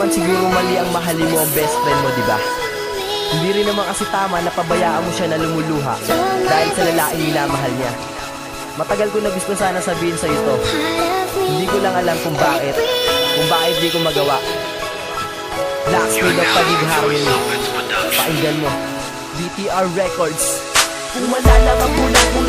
naman siguro mali ang mahalin mo ang best friend mo, di ba? Hindi rin naman kasi tama na pabayaan mo siya na lumuluha dahil sa lalaking minamahal niya. Matagal ko na gusto sana sabihin sa'yo to. Hindi ko lang alam kung bakit di ko magawa. Last Queen of Taguig Harmony. Pakinggan mo BTR Records. Kung wala lang ang kulang, kung